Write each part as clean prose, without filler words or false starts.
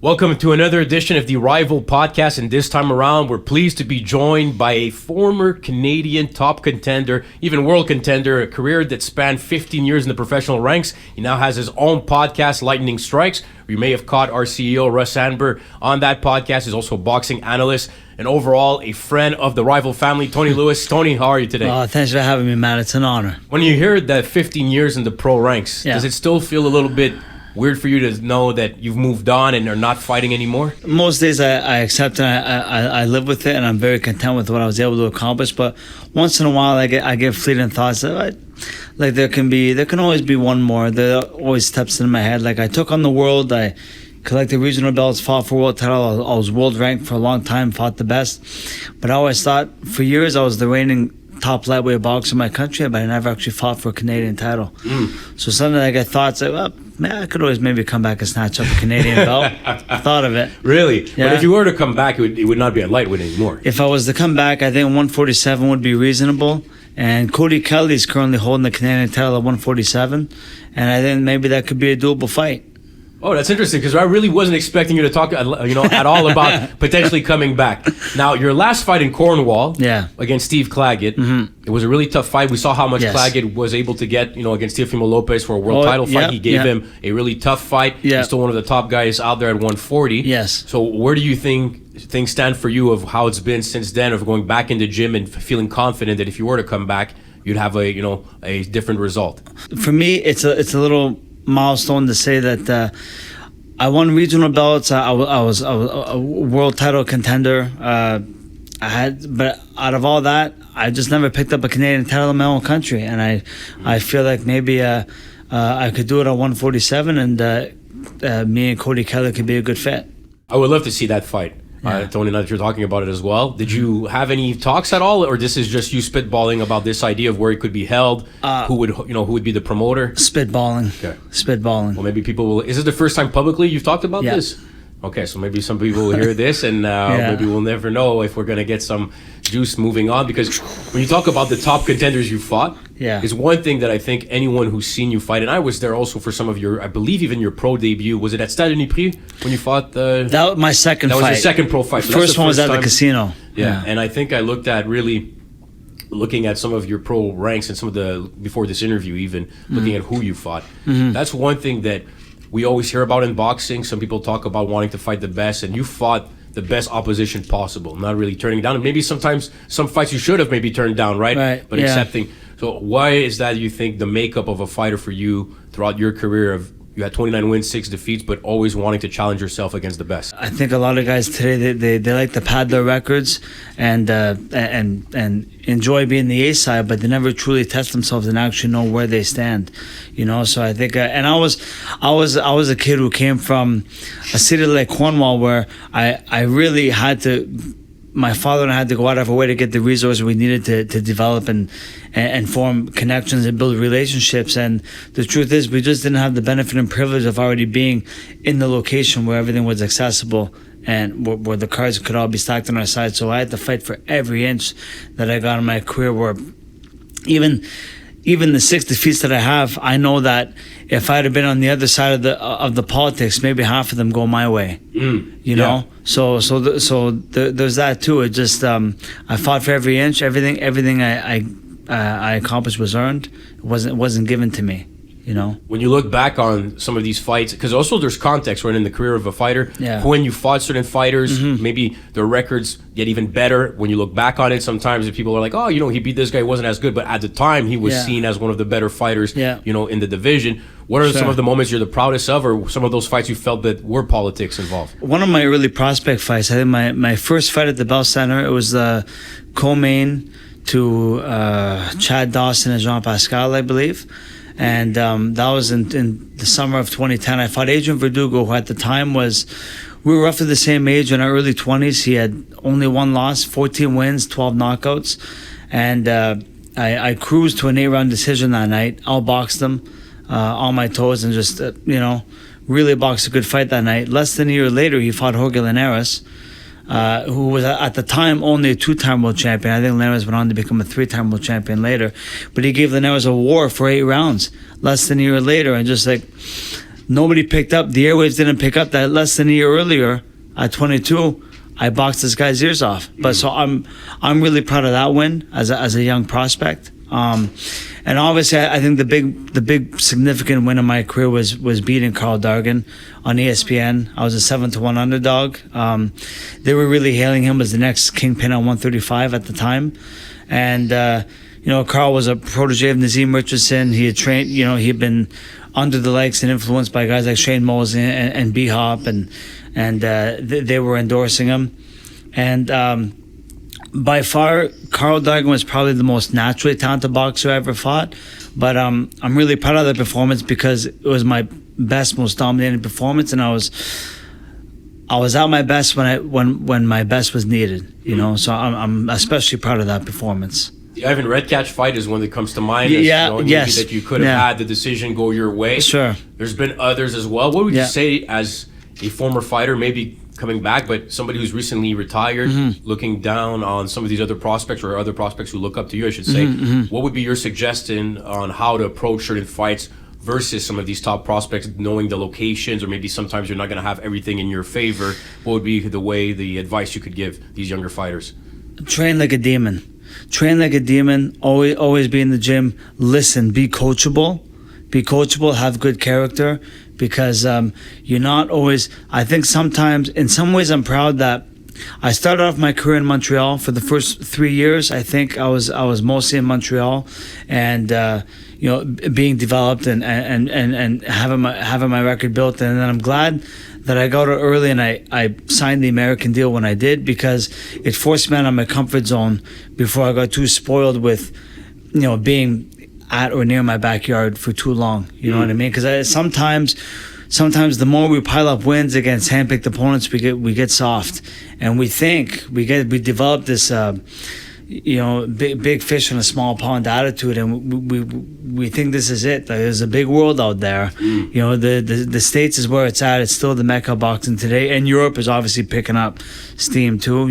Welcome to another edition of the Rival Podcast, and this time around, we're pleased to be joined by a former Canadian top contender, even world contender, a career that spanned 15 years in the professional ranks. He now has his own podcast, Lightning Strikes. You may have caught our CEO, Russ Sandberg, on that podcast. He's also a boxing analyst and overall a friend of the Rival family, Tony Lewis. Tony, how are you today? Thanks for having me, Matt. It's an honor. When you hear that 15 years in the pro ranks, does it still feel a little bit weird for you to know that you've moved on and are not fighting anymore? Most days I accept and I live with it, and I'm very content with what I was able to accomplish. But once in a while, I get fleeting thoughts that like there can always be one more. There always steps in my head. Like I took on the world, I collected regional belts, fought for world title. I was world ranked for a long time, fought the best. But I always thought for years I was the reigning top lightweight boxer in my country, but I never actually fought for a Canadian title. So suddenly I get thoughts like, well, man, I could always maybe come back and snatch up a Canadian belt. I thought of it. Really? Yeah. But if you were to come back, it would not be a lightweight anymore. If I was to come back, I think 147 would be reasonable. And Cody Kelly is currently holding the Canadian title at 147. And I think maybe that could be a doable fight. Oh, that's interesting, because I really wasn't expecting you to talk, at all about potentially coming back. Now, your last fight in Cornwall against Steve Claggett, it was a really tough fight. We saw how much Claggett was able to get, against Teofimo Lopez for a world title fight. He gave him a really tough fight. He's still one of the top guys out there at 140. Yes. So where do you think things stand for you of how it's been since then, of going back in the gym and feeling confident that if you were to come back, you'd have a different result? For me, it's a little milestone to say that I won regional belts. I was a world title contender. But out of all that, I just never picked up a Canadian title in my own country, and I feel like maybe I could do it at 147, and me and Cody Kelly could be a good fit. I would love to see that fight. Tony, now that you're talking about it as well, did you have any talks at all, or this is just you spitballing about this idea of where it could be held? Who would be the promoter? Spitballing. Okay. Spitballing. Well, maybe people will. Is this the first time publicly you've talked about this? Okay, so maybe some people will hear this, and maybe we'll never know if we're gonna get some juice moving on. Because when you talk about the top contenders you fought, is one thing that I think anyone who's seen you fight, and I was there also for some of your, I believe even your pro debut, was it at Stade Uniprix when you fought? That was my second fight. That was your second pro fight. The first one was at the casino. Yeah, and I think I looked at looking at some of your pro ranks and some of the, before this interview even, looking at who you fought. That's one thing that we always hear about in boxing. Some people talk about wanting to fight the best, and you fought the best opposition possible, not really turning down. And maybe sometimes some fights you should have maybe turned down, right? But accepting. So why is that, you think, the makeup of a fighter for you throughout your career of, you had 29 wins, 6 defeats, but always wanting to challenge yourself against the best? I think a lot of guys today, they like to pad their records and enjoy being the A side, but they never truly test themselves and actually know where they stand. So I think, and I was a kid who came from a city like Cornwall, where I really had to. My father and I had to go out of our way to get the resources we needed to develop and form connections and build relationships. And the truth is, we just didn't have the benefit and privilege of already being in the location where everything was accessible and where the cards could all be stacked on our side. So I had to fight for every inch that I got in my career, where even the 6 defeats that I have, I know that if I'd have been on the other side of the politics, maybe half of them go my way. You know, so there's that too. It just I fought for every inch. Everything I accomplished was earned. It wasn't given to me. When you look back on some of these fights, because also there's context right in the career of a fighter. When you fought certain fighters, maybe their records get even better when you look back on it. Sometimes if people are like, oh, he beat this guy, wasn't as good, but at the time he was seen as one of the better fighters, in the division. What are some of the moments you're the proudest of, or some of those fights you felt that were politics involved? One of my early prospect fights, I think my first fight at the Bell Center, it was the co-main to Chad Dawson and Jean Pascal, I believe. And that was in the summer of 2010. I fought Adrian Verdugo, who at the time we were roughly the same age, in our early 20s. He had only one loss, 14 wins, 12 knockouts. And I cruised to an 8-round decision that night, outboxed him on my toes, and just, really boxed a good fight that night. Less than a year later, he fought Jorge Linares, who was at the time only a 2-time world champion. I think Linares went on to become a 3-time world champion later. But he gave Linares a war for 8 rounds less than a year later. And just like, nobody picked up. The airwaves didn't pick up that less than a year earlier at 22. I boxed this guy's ears off. But so I'm really proud of that win as a young prospect. And obviously, I think the big significant win of my career was beating Carl Dargan on ESPN. I was a 7-1 underdog. They were really hailing him as the next kingpin on 135 at the time, and Carl was a protege of Nazim Richardson. He had trained, he had been under the likes and influenced by guys like Shane Mosley and B Hop, and they were endorsing him, and. By far, Carl Dargan was probably the most naturally talented boxer I ever fought, but I'm really proud of the performance because it was my best, most dominating performance, and I was at my best when my best was needed. So I'm especially proud of that performance. The Ivan Redkach fight is one that comes to mind. Yes. That you could have had the decision go your way. Sure. There's been others as well. What would you say as a former fighter, maybe coming back, but somebody who's recently retired, looking down on some of these other prospects or other prospects who look up to you, I should say, what would be your suggestion on how to approach certain fights versus some of these top prospects, knowing the locations, or maybe sometimes you're not going to have everything in your favor? What would be the advice you could give these younger fighters? Train like a demon. Train like a demon. Always be in the gym. Listen. Be coachable. Be coachable. Have good character. Because you're not always. I think sometimes, in some ways, I'm proud that I started off my career in Montreal. For the first 3 years, I think I was mostly in Montreal, and being developed and having my record built. And then I'm glad that I got it early and I signed the American deal when I did, because it forced me out of my comfort zone before I got too spoiled with being at or near my backyard for too long. You know what I mean? Because sometimes the more we pile up wins against handpicked opponents, we get soft, and we develop this big fish in a small pond attitude, and we think this is it. Like, there's a big world out there. The States is where it's at. It's still the mecca of boxing today, and Europe is obviously picking up steam too.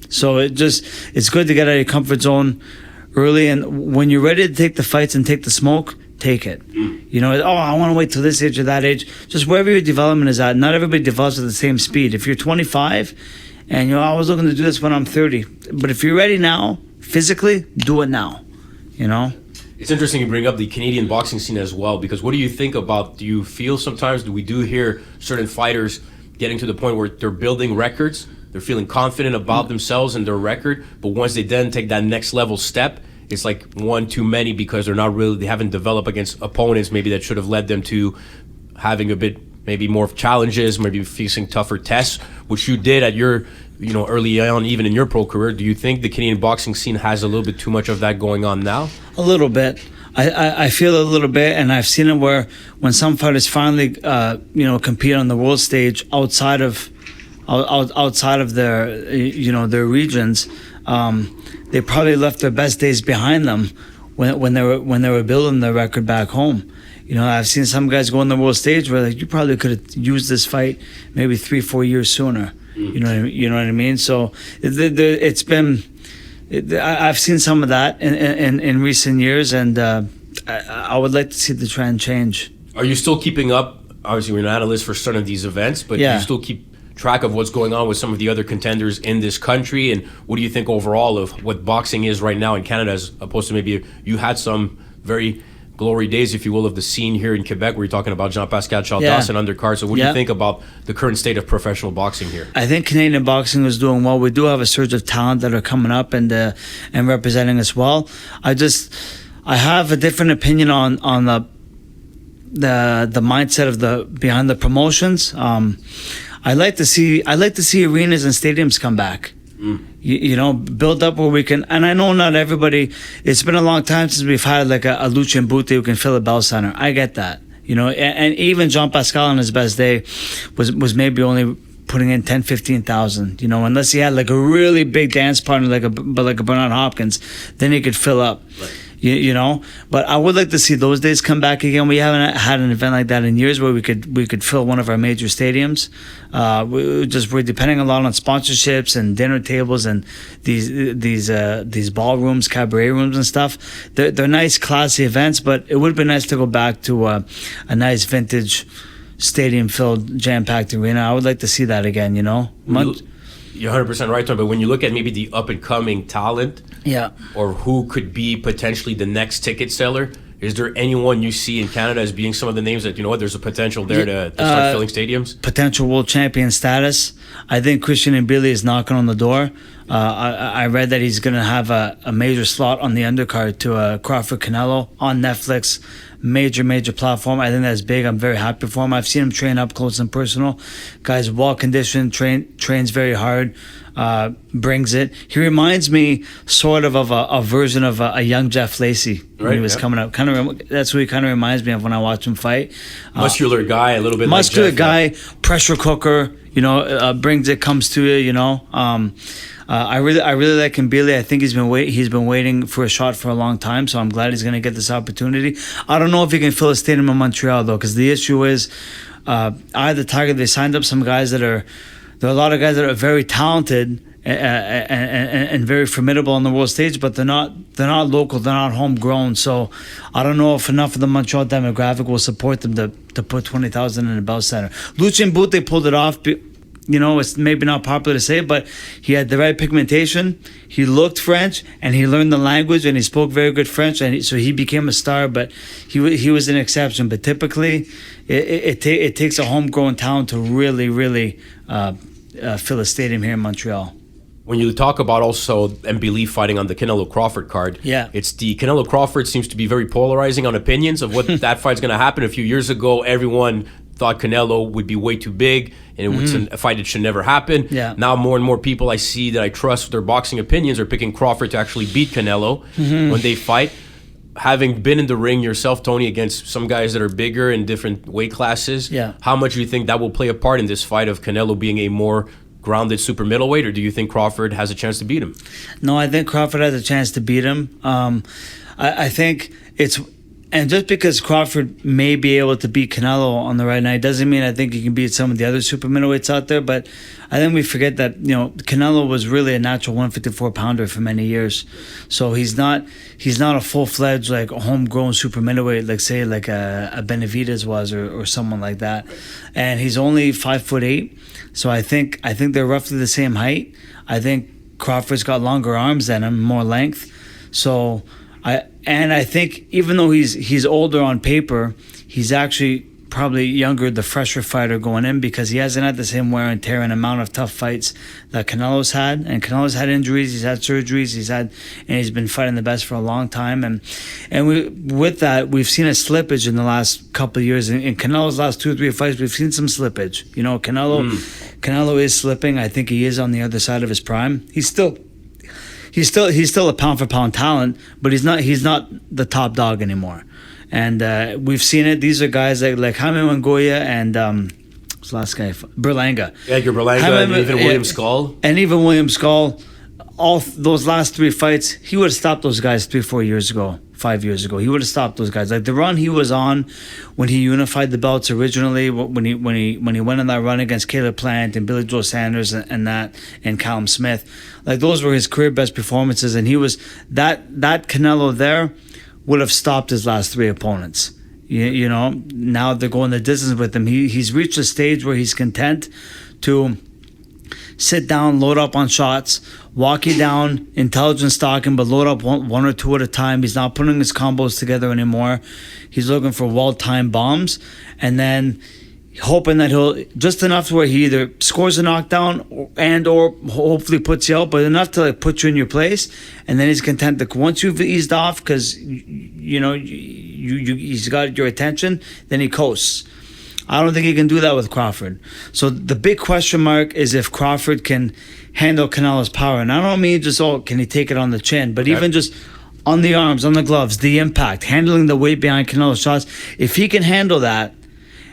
So it's good to get out of your comfort zone early, and when you're ready to take the fights and take the smoke, take it. I want to wait till this age or that age. Just wherever your development is at. Not everybody develops at the same speed. If you're 25 and I was looking to do this when I'm 30, but if you're ready now, physically, do it now. It's interesting you bring up the Canadian boxing scene as well, because what do you think about, do you feel sometimes, we do hear certain fighters getting to the point where they're building records, they're feeling confident about themselves and their record, but once they then take that next level step, it's like one too many, because they haven't developed against opponents maybe that should have led them to having a bit maybe more challenges, maybe facing tougher tests, which you did at your early on, even in your pro career. Do you think the Canadian boxing scene has a little bit too much of that going on now? A little bit. I feel a little bit, and I've seen it where when some fighters finally compete on the world stage outside of their their regions, they probably left their best days behind them when they were building their record back home. I've seen some guys go on the world stage where you probably could have used this fight maybe 3-4 years sooner. You know what I mean? So it's been. I've seen some of that in recent years, and I would like to see the trend change. Are you still keeping up? Obviously, you're an analyst for certain of these events, but do you still keep track of what's going on with some of the other contenders in this country? And what do you think overall of what boxing is right now in Canada, as opposed to maybe you had some very glory days, if you will, of the scene here in Quebec, where you're talking about Jean-Pascal Chaldas and undercard. So what do you think about the current state of professional boxing here? I think Canadian boxing is doing well. We do have a surge of talent that are coming up and representing us well. I have a different opinion on the mindset of behind the promotions. I like to see arenas and stadiums come back. Build up where we can. And I know not everybody. It's been a long time since we've had like a Lucien Bute who can fill a Bell Center. I get that. And even Jean-Pascal on his best day was maybe only putting in 10,000-15,000. Unless he had like a really big dance partner like a Bernard Hopkins, then he could fill up. Right. You know, but I would like to see those days come back again. We haven't had an event like that in years where we could fill one of our major stadiums. We're depending a lot on sponsorships and dinner tables and these ballrooms, cabaret rooms and stuff. They're nice, classy events, but it would have been nice to go back to a nice vintage stadium-filled, jam-packed arena. I would like to see that again. You know. You're 100% right, Tom, but when you look at maybe the up-and-coming talent, yeah, or who could be potentially the next ticket seller, is there anyone you see in Canada as being some of the names that, you know what, there's a potential there to start filling stadiums? Potential world champion status. I think Christian Mbili is knocking on the door. I read that he's going to have a major slot on the undercard to Crawford Canelo on Netflix. Major platform. I think that's big. I'm very happy for him. I've seen him train up close and personal. Guy's well conditioned, trains very hard, brings it. He reminds me sort of a version of a young Jeff Lacey when he was coming up. That's what he kind of reminds me of when I watch him fight. Muscular guy, a little bit muscular like Jeff, guy, pressure cooker. You know, brings it, comes to you. You know. I really like Mbili. I think he's been waiting for a shot for a long time, so I'm glad he's going to get this opportunity. I don't know if he can fill a stadium in Montreal though, because the issue is, the Tiger, they signed up some guys there are a lot of guys that are very talented and very formidable on the world stage, but they're not local, they're not homegrown. So I don't know if enough of the Montreal demographic will support them to put 20,000 in the Bell Center. Lucien Bute pulled it off. You know, it's maybe not popular to say, but he had the right pigmentation. He looked French, and he learned the language, and he spoke very good French, and so he became a star. But he was an exception. But typically, it takes a homegrown talent to really fill a stadium here in Montreal. When you talk about also Mbili fighting on the Canelo Crawford card, it's the Canelo Crawford seems to be very polarizing on opinions of what that fight's going to happen. A few years ago, everyone thought Canelo would be way too big and it was a fight that should never happen. Now more and more people I see that I trust with their boxing opinions are picking Crawford to actually beat Canelo when they fight. Having been in the ring yourself, Tony, against some guys that are bigger in different weight classes, how much do you think that will play a part in this fight of Canelo being a more grounded super middleweight, or do you think Crawford has a chance to beat him? No, I think Crawford has a chance to beat him. I think it's... And just because Crawford may be able to beat Canelo on the right night doesn't mean I think he can beat some of the other super middleweights out there. But I think we forget that, you know, Canelo was really a natural 154-pounder for many years. So he's not a full-fledged, like, homegrown super middleweight, like, say, like a Benavidez was or someone like that. And he's only 5'8". So I think they're roughly the same height. I think Crawford's got longer arms than him, more length. So I think even though he's older on paper, he's actually probably younger, the fresher fighter going in, because he hasn't had the same wear and tear and amount of tough fights that Canelo's had. And Canelo's had injuries, he's had surgeries, and he's been fighting the best for a long time. And with that, we've seen a slippage in the last couple of years. In Canelo's last 2 or 3 fights, we've seen some slippage. You know, Canelo is slipping. I think he is on the other side of his prime. He's still a pound for pound talent, but he's not the top dog anymore. And we've seen it. These are guys like Jaime Mongoya and what's the last guy? Berlanga. Edgar Berlanga and even William Skull. And even William Skull. All those last 3 fights, he would have stopped those guys 3-4 years ago, 5 years ago. He would have stopped those guys. Like the run he was on when he unified the belts originally, when he went on that run against Caleb Plant and Billy Joe Sanders and Callum Smith, like those were his career best performances. And he was that Canelo there would have stopped his last 3 opponents. You know, now they're going the distance with him. He's reached a stage where he's content to sit down, load up on shots, walk you down, intelligent stalking, but load up one or two at a time. He's not putting his combos together anymore. He's looking for well-timed bombs, and then hoping that he'll just enough to where he either scores a knockdown or hopefully puts you out, but enough to like put you in your place, and then he's content to once you've eased off because you know he's got your attention, then he coasts. I don't think he can do that with Crawford. So the big question mark is if Crawford can handle Canelo's power. And I don't mean just, can he take it on the chin? But even just on the arms, on the gloves, the impact, handling the weight behind Canelo's shots. If he can handle that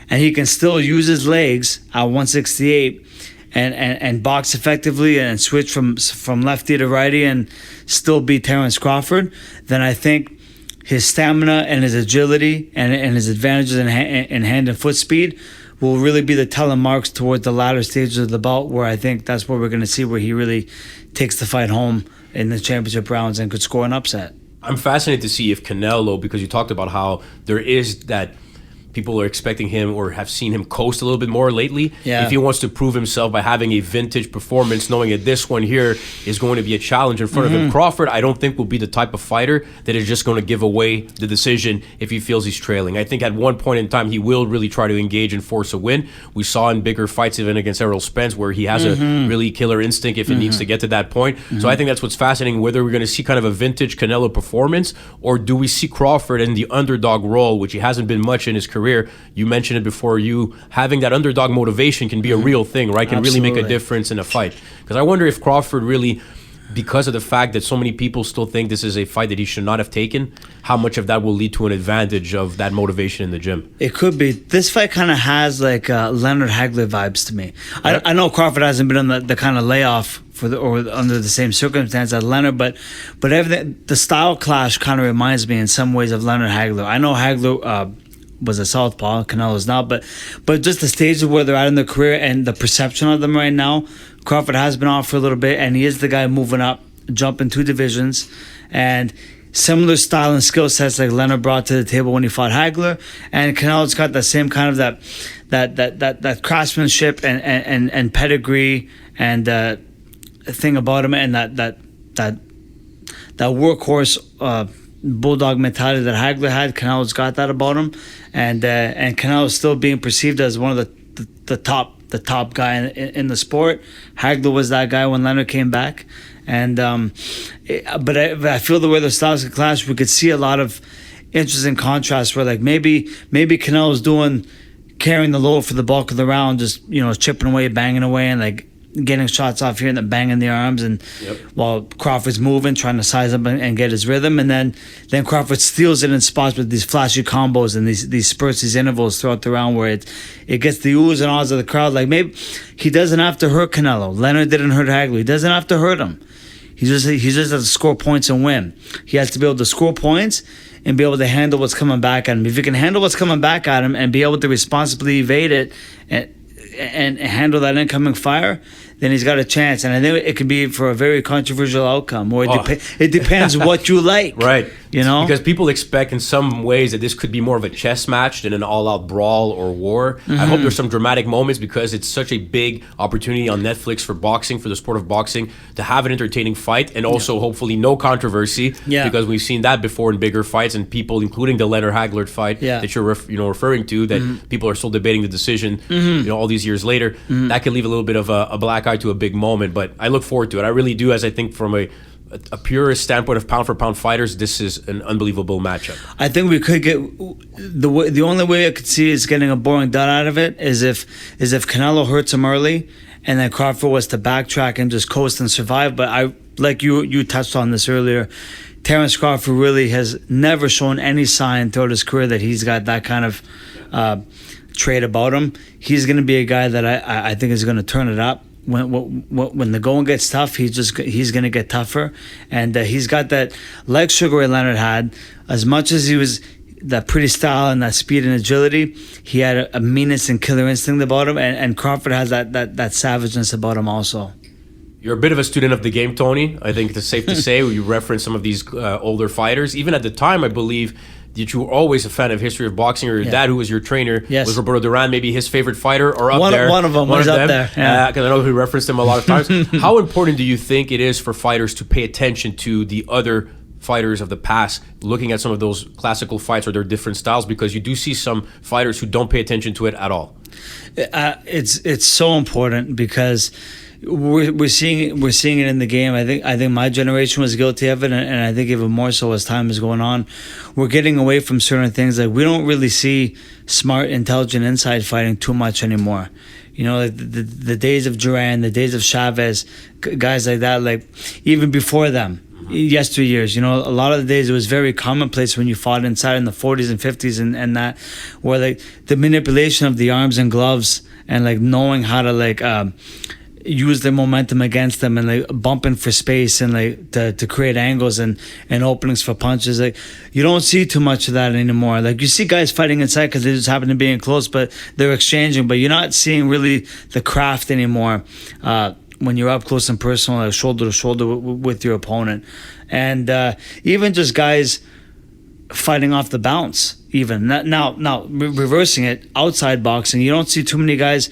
and he can still use his legs at 168 and box effectively and switch from lefty to righty and still beat Terence Crawford, then I think his stamina and his agility and his advantages in hand and foot speed will really be the telling marks towards the latter stages of the bout, where I think that's where we're going to see where he really takes the fight home in the championship rounds and could score an upset. I'm fascinated to see if Canelo, because you talked about how there is that people are expecting him or have seen him coast a little bit more lately. Yeah. If he wants to prove himself by having a vintage performance, knowing that this one here is going to be a challenge in front of him. Crawford, I don't think will be the type of fighter that is just going to give away the decision if he feels he's trailing. I think at one point in time he will really try to engage and force a win. We saw in bigger fights, even against Errol Spence, where he has a really killer instinct if it needs to get to that point. So I think that's what's fascinating, whether we're going to see kind of a vintage Canelo performance, or do we see Crawford in the underdog role, which he hasn't been much in his career. You mentioned it before, you having that underdog motivation can be a real thing, right? Can really make a difference in a fight. Because I wonder if Crawford really, because of the fact that so many people still think this is a fight that he should not have taken, how much of that will lead to an advantage of that motivation in the gym? It could be. This fight kind of has like Leonard Hagler vibes to me. I know Crawford hasn't been on the kind of layoff or under the same circumstance as Leonard, but everything, the style clash kind of reminds me in some ways of Leonard Hagler. I know Hagler was a southpaw, Canelo's not, but just the stage of where they're at in their career and the perception of them right now, Crawford has been off for a little bit, and he is the guy moving up, jumping 2 divisions, and similar style and skill sets like Leonard brought to the table when he fought Hagler, and Canelo's got that same kind of that craftsmanship and pedigree and thing about him, and that workhorse bulldog mentality that Hagler had. Canelo's got that about him, and Canelo's still being perceived as one of the top guy in the sport. Hagler was that guy when Leonard came back, and but I feel the way the styles could clash, we could see a lot of interesting contrasts where like maybe Canelo's carrying the load for the bulk of the round, just chipping away, banging away, and like getting shots off here and then banging the arms, and while Crawford's moving, trying to size up and get his rhythm, and then Crawford steals it in spots with these flashy combos and these spurts, these intervals throughout the round where it gets the oohs and ahs of the crowd. Like maybe he doesn't have to hurt Canelo. Leonard didn't hurt Hagler. He doesn't have to hurt him. He just has to score points and win. He has to be able to score points and be able to handle what's coming back at him. If he can handle what's coming back at him and be able to responsibly evade it and handle that incoming fire, then he's got a chance. And I think it could be for a very controversial outcome, or it depends what you like. Right. Because people expect in some ways that this could be more of a chess match than an all-out brawl or war. I hope there's some dramatic moments, because it's such a big opportunity on Netflix for boxing, for the sport of boxing, to have an entertaining fight, and also hopefully no controversy, because we've seen that before in bigger fights, and people, including the Leonard Hagler fight that you're referring to, that people are still debating the decision all these years later. That could leave a little bit of a black eye to a big moment, but I look forward to it. I really do, as I think from a purest standpoint of pound for pound fighters, this is an unbelievable matchup. I think we could get the only way I could see is getting a boring dud out of it is if Canelo hurts him early and then Crawford was to backtrack and just coast and survive. But I, like you touched on this earlier, Terence Crawford really has never shown any sign throughout his career that he's got that kind of trait about him. He's going to be a guy that I think is going to turn it up. When the going gets tough, he's going to get tougher, and he's got that, like Sugar Ray Leonard had. As much as he was that pretty style and that speed and agility, he had a meanness and killer instinct about him, and Crawford has that savageness about him also. You're a bit of a student of the game, Tony. I think it's safe to say. You reference some of these older fighters. Even at the time, I believe that you were always a fan of history of boxing, or your dad, who was your trainer, was Roberto Duran, maybe his favorite fighter, or up there. One of them was up there. Because I know he referenced him a lot of times. How important do you think it is for fighters to pay attention to the other fighters of the past, looking at some of those classical fights or their different styles? Because you do see some fighters who don't pay attention to it at all. It's so important, because we're seeing it in the game. I think my generation was guilty of it, and I think even more so as time is going on. We're getting away from certain things. Like, we don't really see smart, intelligent inside fighting too much anymore. Like the days of Duran, the days of Chavez, guys like that. Like, even before them, yesteryears, a lot of the days it was very commonplace when you fought inside in the 40s and 50s and that, where like the manipulation of the arms and gloves and like knowing how to use their momentum against them and like bumping for space and like to create angles and openings for punches. Like you don't see too much of that anymore. Like you see guys fighting inside because they just happen to be in close, but they're exchanging. But you're not seeing really the craft anymore when you're up close and personal, like shoulder to shoulder with your opponent, and even just guys fighting off the bounce. Even now, reversing it, outside boxing, you don't see too many guys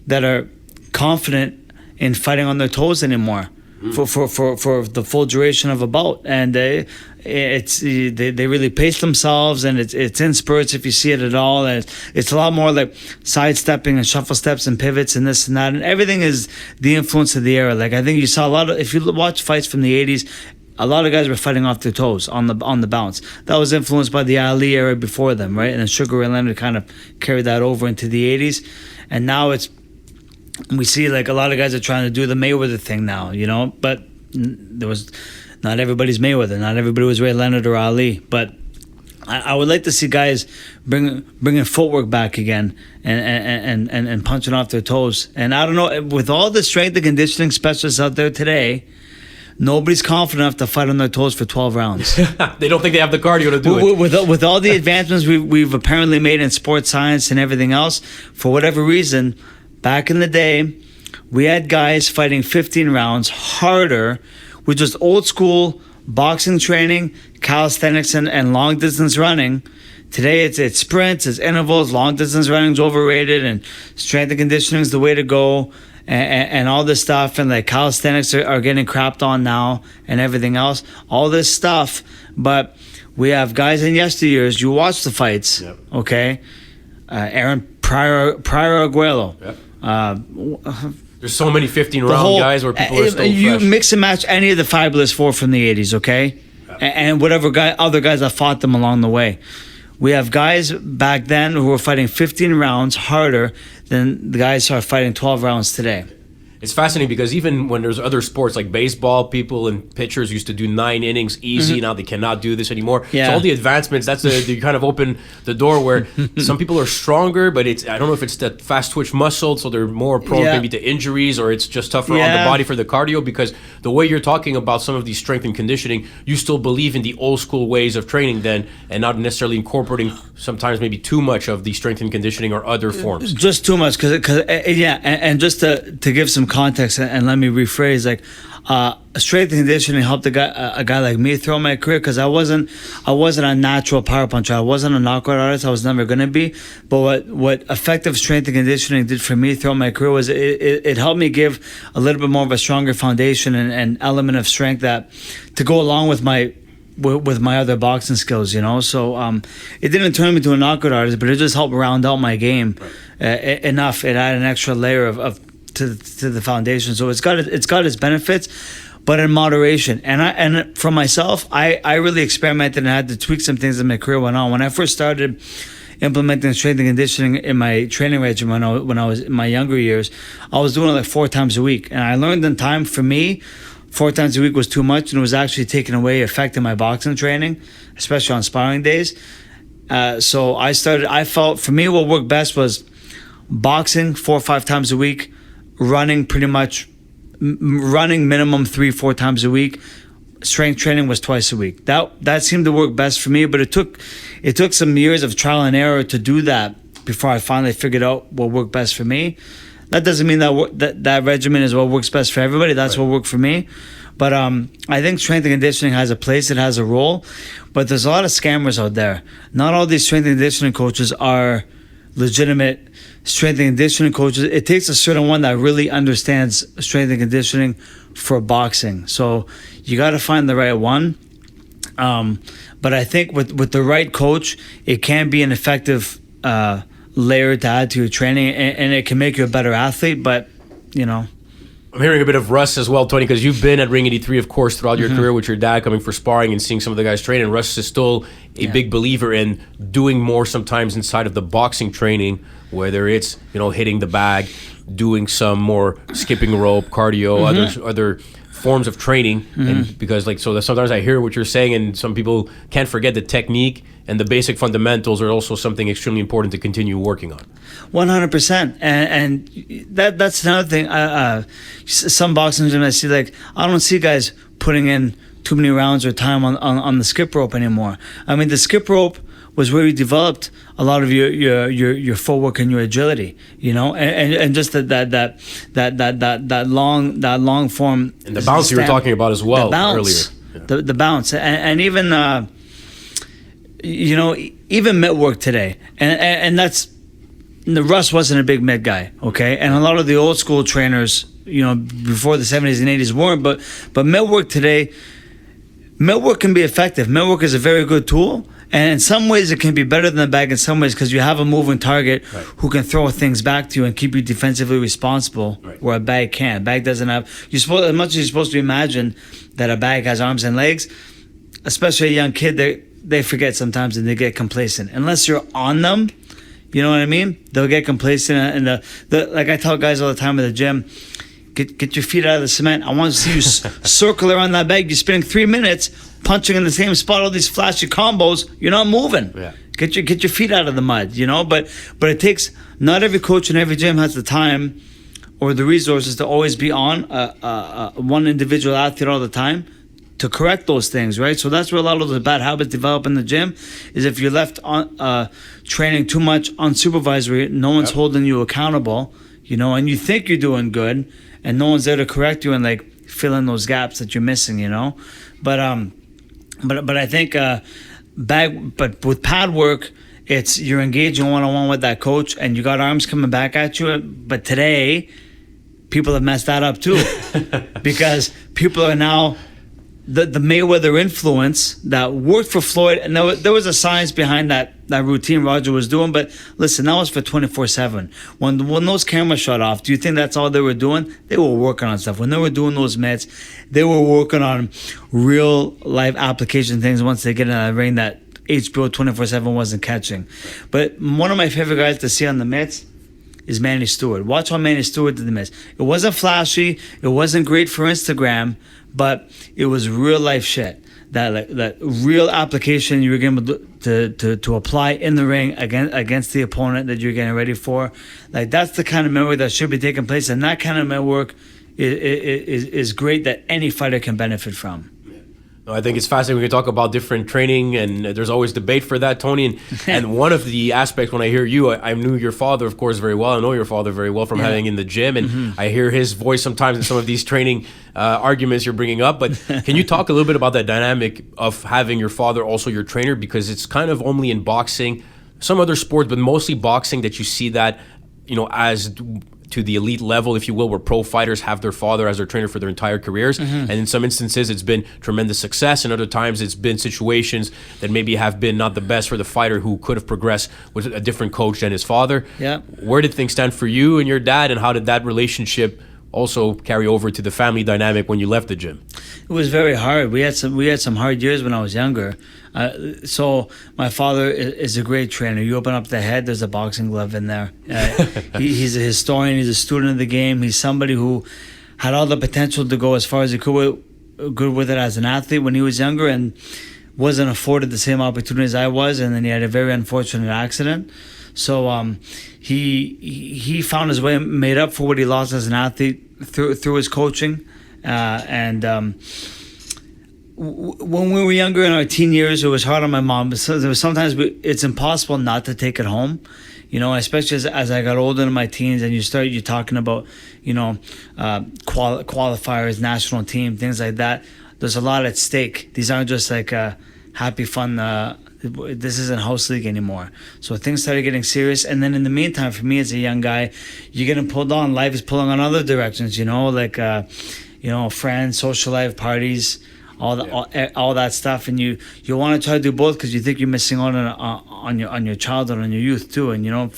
that are confident in fighting on their toes anymore for the full duration of a bout, and they really pace themselves, and it's in spurts if you see it at all, and it's a lot more like sidestepping and shuffle steps and pivots and this and that, and everything is the influence of the era. Like I think you saw a lot of, if you watch fights from the 80s, a lot of guys were fighting off their toes on the bounce. That was influenced by the Ali era before them, right? And then Sugar Ray Leonard kind of carried that over into the 80s, and now we see like a lot of guys are trying to do the Mayweather thing now, you know. But there was not everybody's Mayweather, not everybody was Ray Leonard or Ali. But I would like to see guys bringing footwork back again and punching off their toes. And I don't know, with all the strength and conditioning specialists out there today, nobody's confident enough to fight on their toes for 12 rounds. They don't think they have the cardio to do it. With all the advancements we've apparently made in sports science and everything else, for whatever reason, back in the day, we had guys fighting 15 rounds harder with just old school boxing training, calisthenics, and long distance running. Today it's sprints, it's intervals, long distance running is overrated, and strength and conditioning is the way to go. And all this stuff, and like calisthenics are getting crapped on now, and everything else, all this stuff. But we have guys in yesteryears. You watch the fights, yep. Okay? Aaron Pryor Aguero. Yep. There's so many 15-round guys where people are still you fresh. Mix and match any of the Fabulous Four from the 80s, okay? Yep. And whatever other guys that fought them along the way. We have guys back then who were fighting 15 rounds harder than the guys who are fighting 12 rounds today. It's fascinating because even when there's other sports like baseball, people and pitchers used to do 9 innings easy. Mm-hmm. Now they cannot do this anymore. Yeah. So all the advancements, you kind of open the door where some people are stronger, but I don't know if it's that fast twitch muscle, so they're more prone maybe to injuries, or it's just tougher on the body for the cardio, because the way you're talking about some of these strength and conditioning, you still believe in the old school ways of training then, and not necessarily incorporating sometimes maybe too much of the strength and conditioning or other forms. Just too much, and just to give some context, and let me rephrase, like strength and conditioning helped a guy like me throughout my career, because I wasn't a natural power puncher. I wasn't a knockout artist. I was never going to be. But what effective strength and conditioning did for me throughout my career was it helped me give a little bit more of a stronger foundation and element of strength that to go along with my other boxing skills, you know. So it didn't turn me into a knockout artist, but it just helped round out my game enough. It added an extra layer of to the foundation. So it's got its benefits, but in moderation. And for myself, I really experimented and had to tweak some things as my career went on. When I first started implementing strength and conditioning in my training regimen when I was in my younger years, I was doing it like 4 times a week. And I learned in time, for me, 4 times a week was too much, and it was actually taking away, affecting my boxing training, especially on sparring days. So I felt for me what worked best was boxing 4 or 5 times a week, running minimum 3-4 times a week. Strength training was twice a week. That seemed to work best for me, but it took some years of trial and error to do that before I finally figured out what worked best for me. That doesn't mean that regimen is what works best for everybody. That's right. What worked for me. But I think strength and conditioning has a place. It has a role. But there's a lot of scammers out there. Not all these strength and conditioning coaches are legitimate strength and conditioning coaches. It takes a certain one that really understands strength and conditioning for boxing. So you got to find the right one. But I think with the right coach, it can be an effective layer to add to your training, and it can make you a better athlete. But, you know, I'm hearing a bit of Russ as well, Tony, because you've been at Ring 83, of course, throughout your career with your dad coming for sparring and seeing some of the guys train. And Russ is still a big believer in doing more sometimes inside of the boxing training, whether it's, you know, hitting the bag, doing some more skipping rope, cardio, other forms of training. And because sometimes I hear what you're saying, and some people can't forget the technique and the basic fundamentals are also something extremely important to continue working on. 100%, and that's another thing. Some boxing gyms I see, like, I don't see guys putting in too many rounds or time on the skip rope anymore. I mean, the skip rope was where you developed a lot of your footwork and your agility, you know, and just that long form. And the bounce you were talking about as well earlier. Yeah. The bounce, and even you know, even mitt work today, and that's. The Russ wasn't a big mitt guy, okay, and a lot of the old school trainers, you know, before the 70s and 80s weren't, but mitt work today, mitt work can be effective. Mitt work is a very good tool, and in some ways it can be better than the bag in some ways, because you have a moving target who can throw things back to you and keep you defensively responsible, where a bag can't. A bag doesn't have. As much as you're supposed to imagine that a bag has arms and legs, especially a young kid, they forget sometimes and they get complacent. Unless you're on them, you know what I mean? They'll get complacent, and like I tell guys all the time at the gym, get your feet out of the cement. I want to see you circle around that bag. You're spending 3 minutes punching in the same spot, all these flashy combos. You're not moving. Yeah. Get your feet out of the mud, you know. But it takes, not every coach in every gym has the time or the resources to always be on one individual athlete all the time to correct those things, right? So that's where a lot of the bad habits develop in the gym, is if you're left on training too much unsupervised, no one's holding you accountable, you know, and you think you're doing good, and no one's there to correct you and like fill in those gaps that you're missing, you know. But I think but with pad work, it's you're engaging one-on-one with that coach, and you got arms coming back at you. But today, people have messed that up too, because people are now. The Mayweather influence that worked for Floyd, and there was a science behind that routine Roger was doing, but listen, that was for 24/7. When those cameras shut off, do you think that's all they were doing? They were working on stuff. When they were doing those mitts, they were working on real life application things once they get in that ring that HBO 24/7 wasn't catching. But one of my favorite guys to see on the mitts is Manny Stewart. Watch how Manny Stewart did the mitts. It wasn't flashy, it wasn't great for Instagram, but it was real life shit. That real application you were going to apply in the ring against the opponent that you're getting ready for. Like, that's the kind of mitt work that should be taking place, and that kind of mitt work is great that any fighter can benefit from. No, I think it's fascinating. We can talk about different training, and there's always debate for that, Tony. And one of the aspects, when I hear you, I knew your father, of course, very well. I know your father very well from having in the gym, and I hear his voice sometimes in some of these training arguments you're bringing up. But can you talk a little bit about that dynamic of having your father also your trainer? Because it's kind of only in boxing, some other sports, but mostly boxing, that you see that, you know, as to the elite level, if you will, where pro fighters have their father as their trainer for their entire careers. And in some instances, it's been tremendous success. And other times, it's been situations that maybe have been not the best for the fighter who could have progressed with a different coach than his father. Yeah. Where did things stand for you and your dad, and how did that relationship also carry over to the family dynamic when you left the gym? It was very hard. We had some hard years when I was younger. So my father is a great trainer. You open up the head, there's a boxing glove in there. He's a historian. He's a student of the game. He's somebody who had all the potential to go as far as he could with it as an athlete when he was younger, and wasn't afforded the same opportunities I was. And then he had a very unfortunate accident. So he found his way, made up for what he lost as an athlete through his coaching, when we were younger in our teen years, it was hard on my mom. So there was sometimes it's impossible not to take it home, you know. Especially as I got older in my teens, and you're talking about, you know, qualifiers, national team, things like that. There's a lot at stake. These aren't just like happy fun. This isn't house league anymore. So things started getting serious, and then in the meantime, for me as a young guy, you're getting pulled on. Life is pulling on other directions, you know, like you know, friends, social life, parties, all that stuff, and you want to try to do both because you think you're missing out on your childhood, on your youth too. And you know,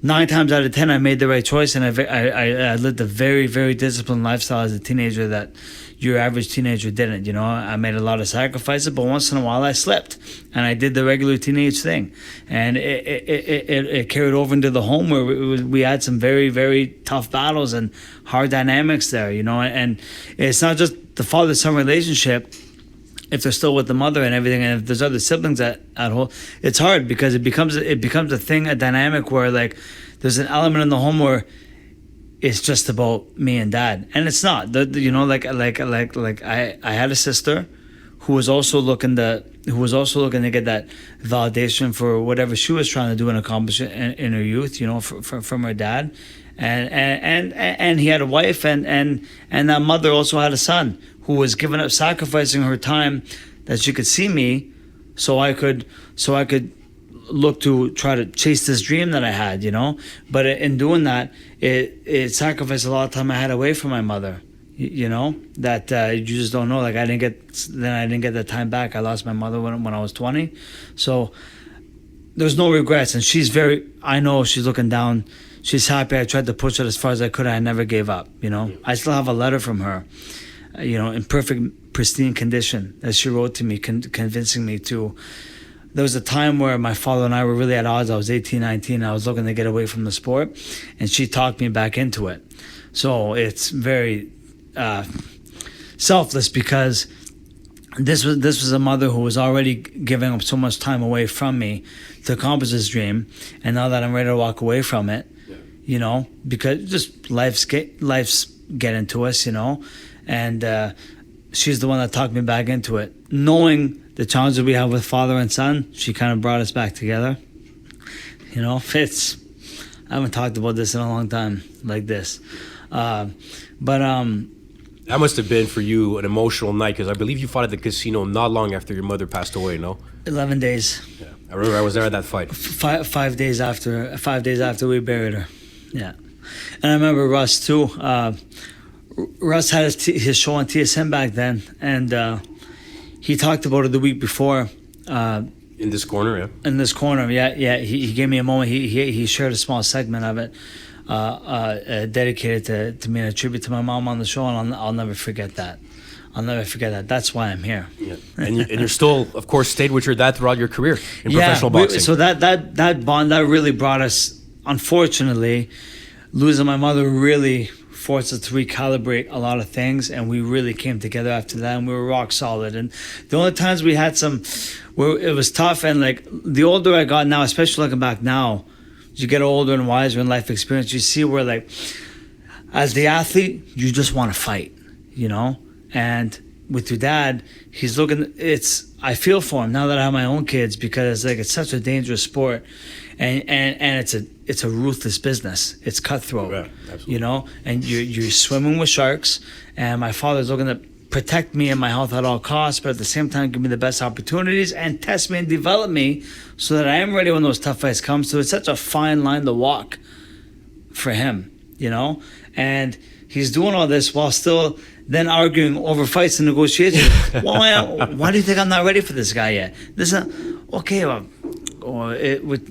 9 times out of 10, I made the right choice, and I lived a very, very disciplined lifestyle as a teenager that your average teenager didn't. You know, I made a lot of sacrifices, but once in a while I slipped, and I did the regular teenage thing, and it carried over into the home where we had some very, very tough battles and hard dynamics there. You know, and it's not just the father-son relationship. if they're still with the mother and everything, and if there's other siblings at home, it's hard because it becomes a thing, a dynamic where like there's an element in the home where it's just about me and dad, and it's not. You know, like I had a sister who was also looking to get that validation for whatever she was trying to do and accomplish in her youth, you know, from her dad, and he had a wife, and that mother also had a son who was giving up, sacrificing her time that she could see me, so I could look to try to chase this dream that I had, you know. But in doing that, it sacrificed a lot of time I had away from my mother. You know, that you just don't know. Like I didn't get that time back. I lost my mother when I was 20, so there's no regrets. And I know she's looking down. She's happy. I tried to push it as far as I could. I never gave up. You know, I still have a letter from her, you know, in perfect, pristine condition that she wrote to me, convincing me to. There was a time where my father and I were really at odds. I was 18, 19. And I was looking to get away from the sport, and she talked me back into it. So it's very selfless, because this was a mother who was already giving up so much time away from me to accomplish this dream, and now that I'm ready to walk away from it, you know, because just life's getting to us, you know, and she's the one that talked me back into it, knowing the challenges we have with father and son. She kind of brought us back together, you know. I haven't talked about this in a long time like this, but that must have been for you an emotional night, because I believe you fought at the casino not long after your mother passed away, no? 11 days. Yeah, I remember I was there at that fight. 5 days after we buried her. Yeah. And I remember Russ too. Russ had his show on TSN back then, and he talked about it the week before. In this corner, yeah? In this corner, yeah. He gave me a moment. He shared a small segment of it. Dedicated to me and a tribute to my mom on the show, and I'll never forget that. That's why I'm here. Yeah. And you're still, of course, stayed with your dad throughout your career in professional boxing. So that bond that really brought us. Unfortunately, losing my mother really forced us to recalibrate a lot of things, and we really came together after that, and we were rock solid. And the only times we had where it was tough, and like the older I got now, especially looking back now, as you get older and wiser in life experience, you see where, like, as the athlete, you just want to fight, you know? And with your dad, he's looking, I feel for him now that I have my own kids, because like it's such a dangerous sport, and it's a ruthless business. It's cutthroat, yeah, absolutely. You know? And you're swimming with sharks, and my father's looking to protect me and my health at all costs, but at the same time give me the best opportunities and test me and develop me so that I am ready when those tough fights come. So it's such a fine line to walk for him, you know? And he's doing all this while still then arguing over fights and negotiations. Why do you think I'm not ready for this guy yet?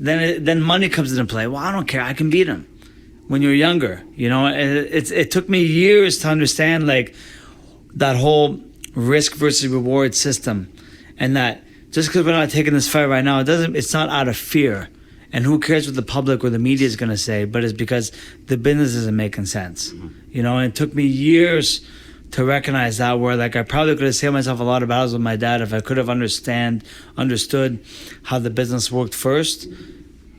Then money comes into play. Well, I don't care. I can beat him. When you're younger, you know, it took me years to understand, like, that whole risk versus reward system, and that just because we're not taking this fight right now, it's not out of fear, and who cares what the public or the media is going to say, but it's because the business isn't making sense. Mm-hmm. You know, and it took me years to recognize that, where like I probably could have saved myself a lot of battles with my dad if I could have understood how the business worked first.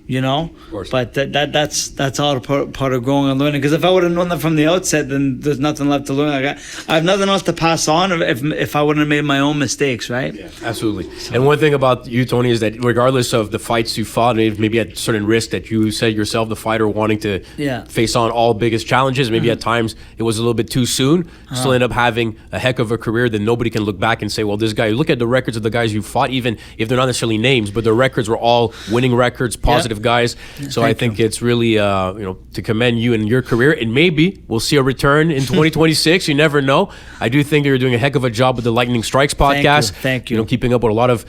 You know, but that's all part of growing and learning. Because if I would have known that from the outset, then there's nothing left to learn. Like I have nothing else to pass on if I wouldn't have made my own mistakes, right? Yeah, absolutely. So. And one thing about you, Tony, is that regardless of the fights you fought, maybe at certain risk that you said yourself, the fighter wanting to face on all biggest challenges, maybe at times it was a little bit too soon. Still end up having a heck of a career that nobody can look back and say, well, this guy. Look at the records of the guys you fought, even if they're not necessarily names, but the records were all winning records, positive. Guys, so I think it's really to commend you and your career, and maybe we'll see a return in 2026. You never know. I do think you're doing a heck of a job with the Lightning Strikes podcast. Thank you. You know, keeping up with a lot of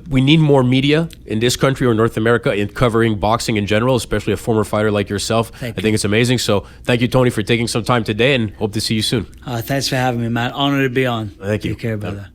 we need more media in this country or North America in covering boxing in general, especially a former fighter like yourself. I think it's amazing. So thank you, Tony, for taking some time today, and hope to see you soon. Thanks for having me, Matt. Honored to be on. Thank you. Take care, brother.